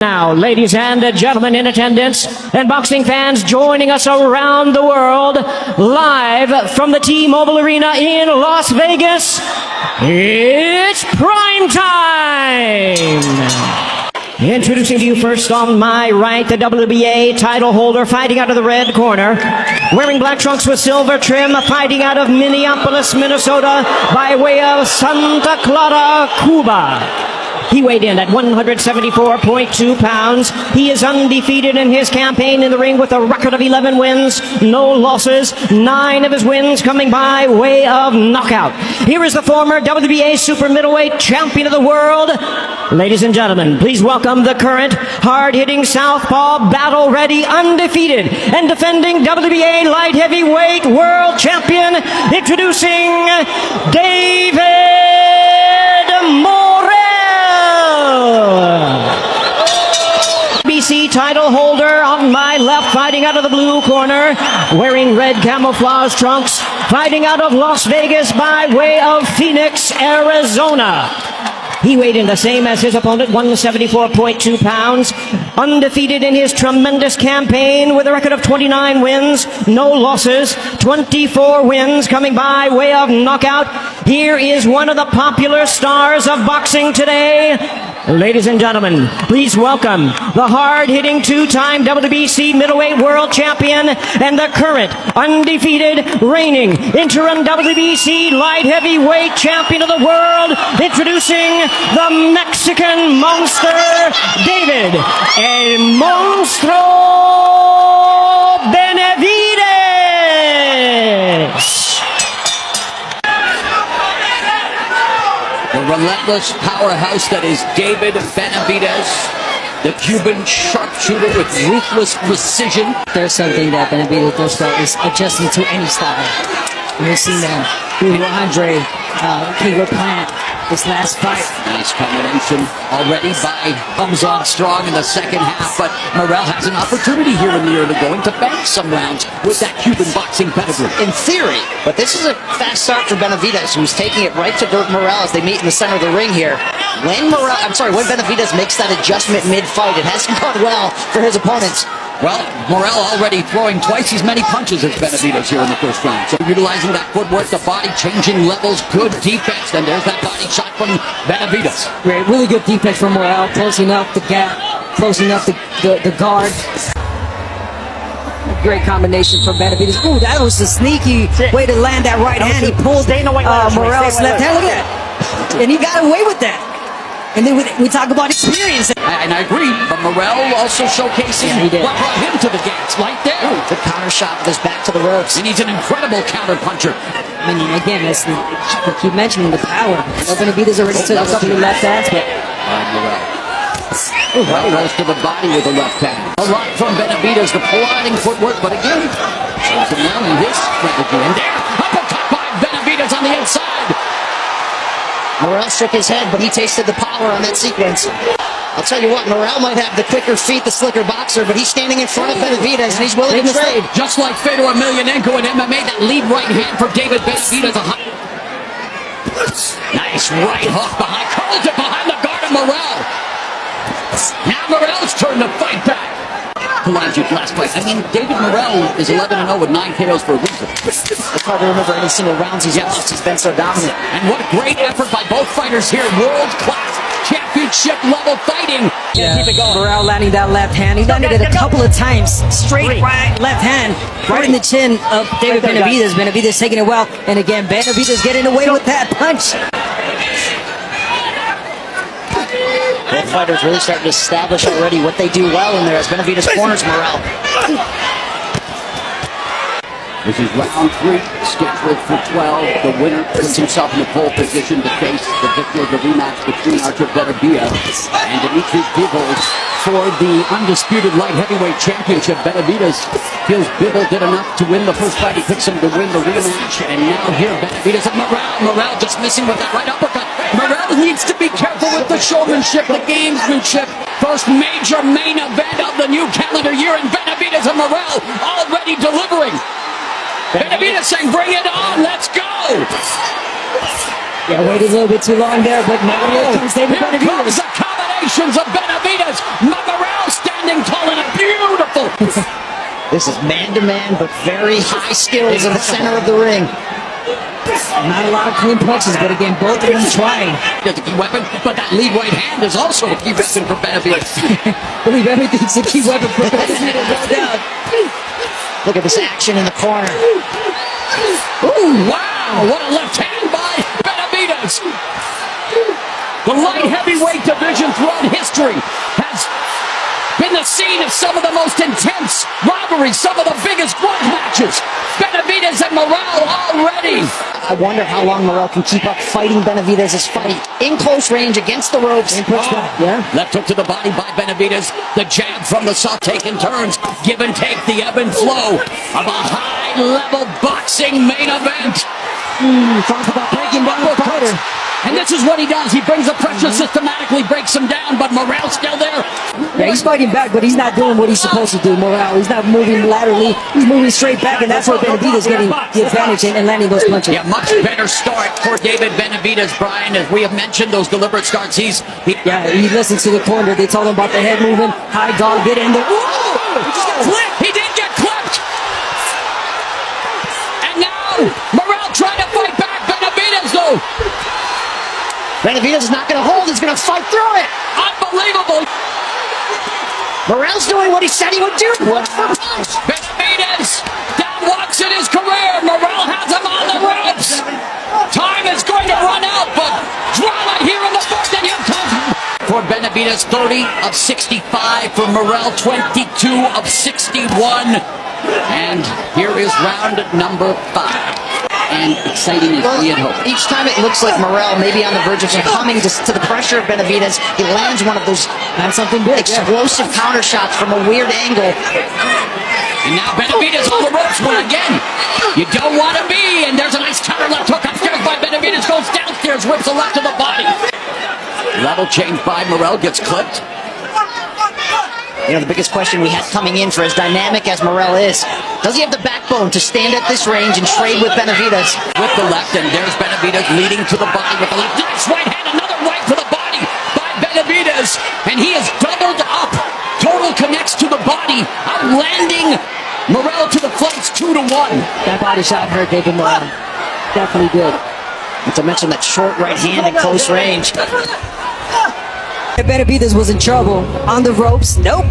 Now, ladies and gentlemen in attendance and boxing fans joining us around the world, live from the T-Mobile Arena in Las Vegas, it's prime time! Introducing to you first on my right, the WBA title holder fighting out of the red corner, wearing black trunks with silver trim, fighting out of Minneapolis, Minnesota, by way of Santa Clara, Cuba. He weighed in at 174.2 pounds. He is undefeated in his campaign in the ring with a record of 11 wins, no losses, 9 of his wins coming by way of knockout. Here is the former WBA super middleweight champion of the world. Ladies and gentlemen, please welcome the current hard-hitting southpaw, battle-ready, undefeated, and defending WBA light heavyweight world champion, introducing David Morrell. BC title holder on my left, fighting out of the blue corner, wearing red camouflage trunks, fighting out of Las Vegas by way of Phoenix, Arizona. He weighed in the same as his opponent, 174.2 pounds, undefeated in his tremendous campaign with a record of 29 wins, no losses, 24 wins coming by way of knockout. Here is one of the popular stars of boxing today. Ladies and gentlemen, please welcome the hard-hitting two-time WBC middleweight world champion and the current undefeated reigning interim WBC light heavyweight champion of the world, introducing the Mexican monster, David El Monstruo Benabidez. The relentless powerhouse that is David Benabidez, the Cuban sharpshooter with ruthless precision. There's something that Benabidez does well is adjusting to any style. We've seen that through Andre King Plant this last fight. Nice combination already by comes on strong in the second half, but Morrell has an opportunity here in the early going to bank some rounds with that Cuban boxing pedigree. In theory, but this is a fast start for Benabidez, who's taking it right to Morrell as they meet in the center of the ring here. When Benabidez makes that adjustment mid-fight, it hasn't gone well for his opponents. Well, Morrell already throwing twice as many punches as Benabidez here in the first round. So utilizing that footwork, the body changing levels, good defense, and there's that body shot from Benabidez. Great, really good defense from Morrell, closing up the gap, closing up the guard. Great combination from Benabidez. Ooh, that was a sneaky way to land that right hand. He pulled Morrell's left hand. Look at that. And he got away with that. And then we talk about experience. And I agree, but Morrell also showcasing what brought him to the gas right there. Ooh, the counter shot with his back to the ropes. And he's an incredible counter puncher. I mean, again, we keep mentioning the power. Benabidez already took a couple of left hands, but Morrell goes to the body with the left hand. A lot from Benabidez, the plodding footwork, but again, shows him well in his strategy. And there, uppercut by Benabidez on the inside. Morrell shook his head, but he tasted the power on that sequence. I'll tell you what, Morrell might have the quicker feet, the slicker boxer, but he's standing in front of Benabidez, and he's willing to trade. Just like Fedor Emelianenko in MMA, that lead right hand for David Benabidez. Nice right hook behind, curls it behind the guard of Morrell. Now Morrell's turn to fight back. Last fight. I mean, David Morrell is 11-0 with 9 KOs for a reason. It's hard to remember any single rounds he's lost. He's been so dominant. And what a great effort by both fighters here. World-class, championship-level fighting. yeah, keep it going. Morrell landing that left hand. He landed it a couple of times. Straight right left hand, right in the chin of David Benabidez. Benabidez taking it well. And again, Benabidez getting away with that punch. Both fighters really starting to establish already what they do well in there as Benabidez corners Morrell. This is round 3, scheduled for 12. The winner puts himself in the pole position to face the victor of the rematch between Artur Beterbiev and Dimitri Bivol for the undisputed light heavyweight championship. Benavidez feels Bivol did enough to win the first fight. He picks him to win the rematch, and now here Benavidez and Morrell just missing with that right uppercut. Morrell needs to be careful with the showmanship, the gamesmanship. First major main event of the new calendar year, and Benavidez and Morrell already delivering. Benabidez saying, bring it on, let's go! Yeah, waited a little bit too long there, but now here comes David Benabidez. Here comes the combinations of Benabidez. This is man-to-man, but very high skills in the center of the ring. Not a lot of clean punches, but again, both of them trying. That's a key weapon, but that lead right hand is also a key weapon for Benabidez. Believe everything's a key weapon for Benavidez, no doubt. Look at this action in the corner. Ooh, wow! What a left hand by Benabidez! The light heavyweight division throughout history has been the scene of some of the most intense rivalries, some of the biggest blood matches. Benabidez and Morrell already. I wonder how long Morrell can keep up fighting Benavidez's fight in close range against the ropes. Yeah. Left hook to the body by Benabidez. The jab from the soft taking turns. Give and take, the ebb and flow of a high-level boxing main event. Talk about breaking down the fighter. And this is what he does. He brings the pressure, systematically breaks him down, but Morrell's still there. Yeah, he's fighting back, but he's not doing what he's supposed to do, Morrell. He's not moving laterally. He's moving straight back, and that's where Benavidez getting the advantage and landing those punches. Yeah, much better start for David Benabidez, Brian. As we have mentioned, those deliberate starts, he listens to the corner. They told him about the head moving, high guard, get in there. He just got clipped. He did get clipped. And now Morrell trying to fight back. Benabidez, though. Benavidez is not going to hold. He's going to fight through it. Unbelievable. Morrell's doing what he said he would do. Benabidez down once in his career. Morrell has him on the ropes. Time is going to run out, but drama here in the fourth, and here comes for Benabidez, 30 of 65. For Morrell, 22 of 61. And here is round number 5. And exciting as we had hoped. Each time it looks like Morrell may be on the verge of succumbing to the pressure of Benavidez. He lands one of those something big, explosive counter shots from a weird angle. And now Benabidez on the ropes one again. You don't want to be. And there's a nice counter left hook upstairs by Benabidez. Goes downstairs, whips the left to the body. Level change by Morrell, gets clipped. You know, the biggest question we had coming in for as dynamic as Morrell is, does he have the backbone to stand at this range and trade with Benavidez? With the left, and there's Benavidez leading to the body with the left. Nice right hand, another right to the body by Benabidez. And he is doubled up. Total connects to the body, outlanding Morrell to the flanks 2-1. That body shot hurt David Morrell. Definitely did. Not to mention that short right hand at close range. Benabidez was in trouble on the ropes. Nope.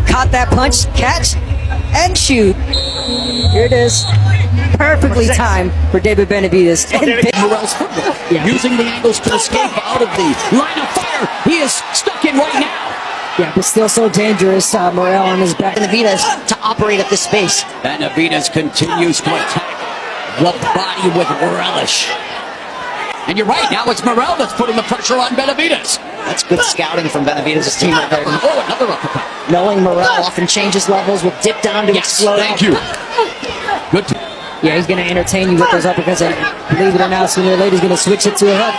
Caught that punch, catch, and shoot. Here it is. Perfectly timed for David Benabidez. Morrell's footwork, using the angles to escape out of the line of fire. He is stuck in right now. Yeah, but still so dangerous. Morrell on his back. Benavidez to operate at this space. Benavidez continues to attack the body with relish. And you're right, now it's Morrell that's putting the pressure on Benavidez. That's good scouting from Benavidez's team right there. Oh, another uppercut. Knowing Morrell often changes levels, will dip down to explode. Thank you. Good. Yeah, he's going to entertain you with those uppercuts. And believe it or not, sooner or later he's going to switch it to a hook.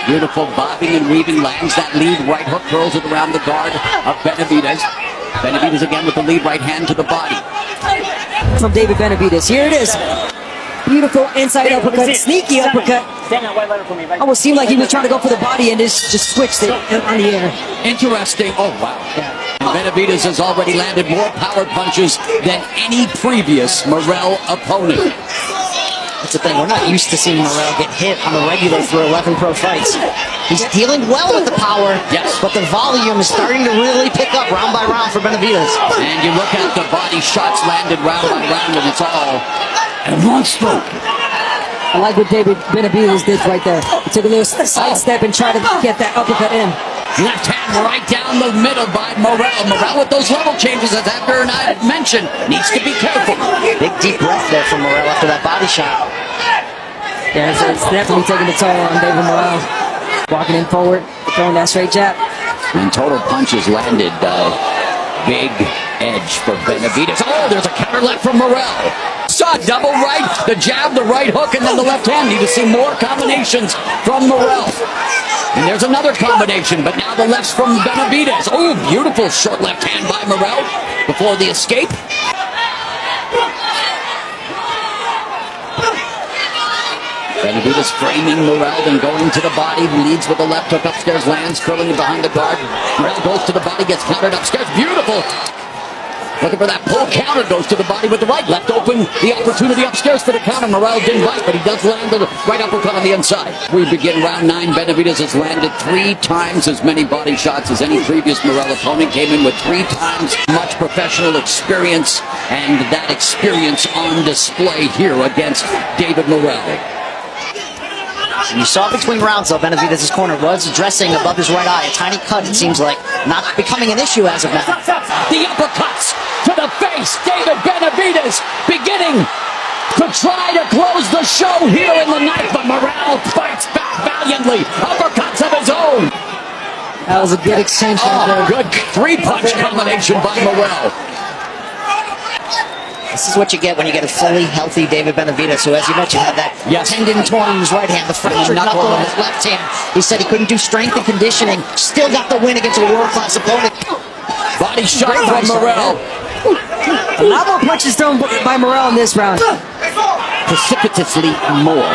Beautiful bobbing and weaving, lands that lead right hook, curls it around the guard of Benabidez. Benabidez again with the lead right hand to the body. From David Benabidez. Here it is. Beautiful inside uppercut, sneaky uppercut. Almost seemed like he was trying to go for the body and just switched it on the air. Interesting. Oh, wow. And Benabidez has already landed more power punches than any previous Morrell opponent. That's the thing, we're not used to seeing Morrell get hit on the regular for 11 pro fights. He's dealing well with the power, but the volume is starting to really pick up round by round for Benavidez. And you look at the body shots landed round by round, and it's all in one stroke. I like what David Benabidez did right there. He took a little side step and tried to get that uppercut in. Left hand right down the middle by Morrell. Morrell with those level changes, as Abner and I had mentioned, needs to be careful. Big deep breath there from Morrell after that body shot. Yeah, it's definitely taking a toll on David Morrell. Walking in forward, throwing that straight jab. And total punches landed. Big edge for Benabidez. Oh, there's a counter left from Morrell. Saw double right, the jab, the right hook, and then the left hand. Need to see more combinations from Morrell. And there's another combination, but now the left's from Benabidez. Oh, beautiful short left hand by Morrell before the escape. Benabidez framing Morrell, then going to the body, leads with the left hook upstairs, lands, curling behind the guard. Morrell goes to the body, gets countered upstairs. Beautiful Looking for that pull counter, goes to the body with the right. Left open, the opportunity upstairs for the counter. Morel didn't bite, but he does land the right uppercut on the inside. We begin round 9. Benabidez has landed 3 times as many body shots as any previous Morel opponent. Came in with 3 times much professional experience, and that experience on display here against David Morel. And you saw between rounds, though, Benabidez' corner was dressing above his right eye. A tiny cut, it seems like, not becoming an issue as of now. The uppercuts to the face. David Benabidez beginning to try to close the show here in the night, but Morel fights back valiantly. Uppercuts of his own. That was a good exchange right there. Good 3-punch combination by Morel. This is what you get when you get a fully healthy David Benabidez, who, as you mentioned, had that tendon torn in his right hand, the fractured knuckle in his left hand. He said he couldn't do strength and conditioning. Still got the win against a world-class opponent. Body shot from Morel. A lot more punches thrown by Morel in this round. Precipitously more.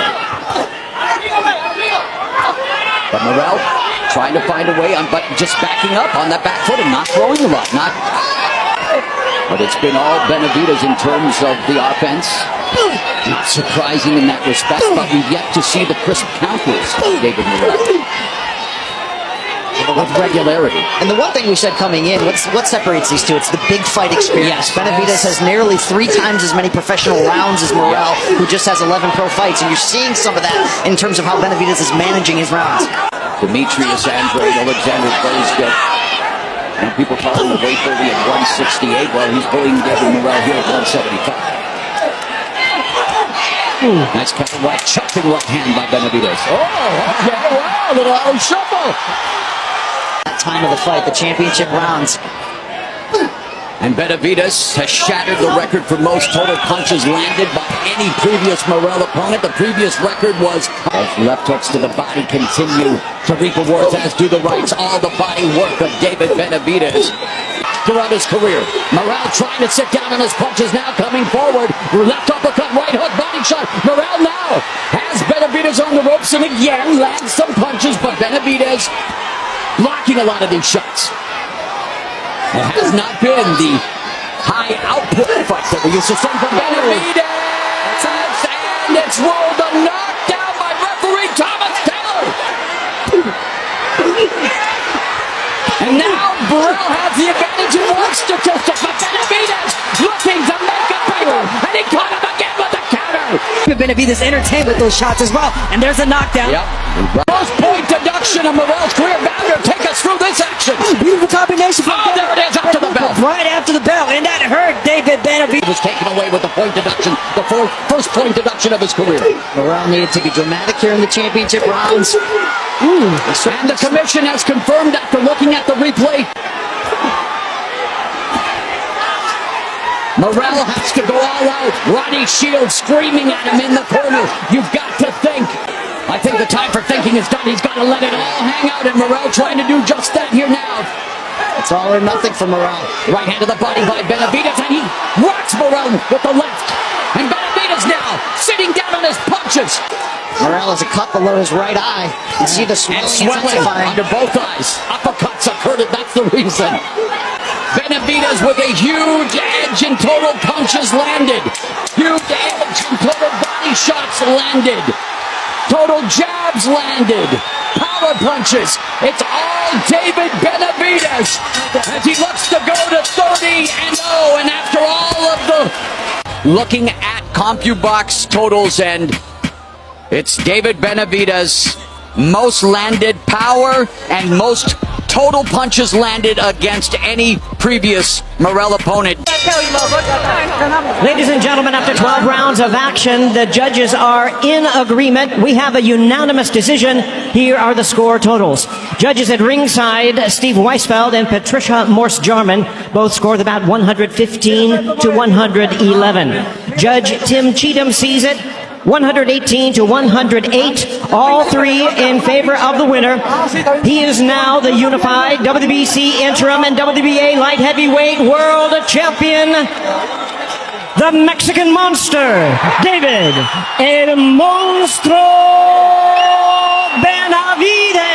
But Morel trying to find a way on, but just backing up on that back foot and not throwing a lot. But it's been all Benabidez in terms of the offense. It's surprising in that respect, but we've yet to see the crisp counters of David Morel. With regularity. And the one thing we said coming in, what separates these two? It's the big fight experience. Yes. Benabidez has nearly 3 times as many professional rounds as Morel, who just has 11 pro fights. And you're seeing some of that in terms of how Benabidez is managing his rounds. Demetrius Andrade, Alexander Berezka. And people call him the weight 30 at 168. Well, he's bullying David Morel here at 175. Nice counter right, chopping right hand by Benabidez. Okay, wow, little alley shuffle. That time of the fight, the championship rounds. And Benabidez has shattered the record for most total punches landed by any previous Morel opponent. The previous record was as left hooks to the body continue to reap rewards, as do the rights. All the body work of David Benabidez throughout his career. Morel trying to sit down on his punches now, coming forward. Left uppercut, right hook, body shot. Morel now has Benabidez on the ropes and again lands some punches, but Benabidez blocking a lot of these shots. It has not been the high output fight that we used to see from Benabidez. And it's rolled a knockdown by referee Thomas Taylor. And now Morel has the advantage in one statistic, but Benabidez looking to make a paper, and he caught him again with the counter. Benabidez entertained with those shots as well, and there's a knockdown. Yep. First point deduction of Morel's career. Bounder, take us through this action. Beautiful combination. Oh, there it is, up to the bell. Right after the bell, and that hurt David Benabidez. Was taken away with the point deduction, the first point deduction of his career. Morel needed to be dramatic here in the championship rounds. And the commission has confirmed after looking at the replay. Morel has to go all out. Ronnie Shields screaming at him in the corner. You've got to think. I think the time for thinking is done. He's got to let it all hang out, and Morel trying to do just that here now. It's all or nothing for Morel. Right hand to the body by Benabidez, and he rocks Morel with the left. And Benabidez now sitting down on his punches. Morel has a cut below his right eye. You see the swelling intensifying. under both eyes. Uppercuts occurred, and that's the reason. Benabidez with a huge edge in total punches landed. Huge edge in total body shots landed. Total jabs landed. Power punches. It's all David Benabidez as he looks to go to 30-0. And after all of the looking at CompuBox totals, and it's David Benabidez most landed power and most total punches landed against any previous Morel opponent. Ladies and gentlemen, after 12 rounds of action, the judges are in agreement. We have a unanimous decision. Here are the score totals. Judges at ringside, Steve Weisfeld and Patricia Morse-Jarman, both scored about 115 to 111. Judge Tim Cheatham sees it 118 to 108, all three in favor of the winner. He is now the unified WBC interim and WBA light heavyweight world champion, the Mexican monster, David El Monstro Benabidez.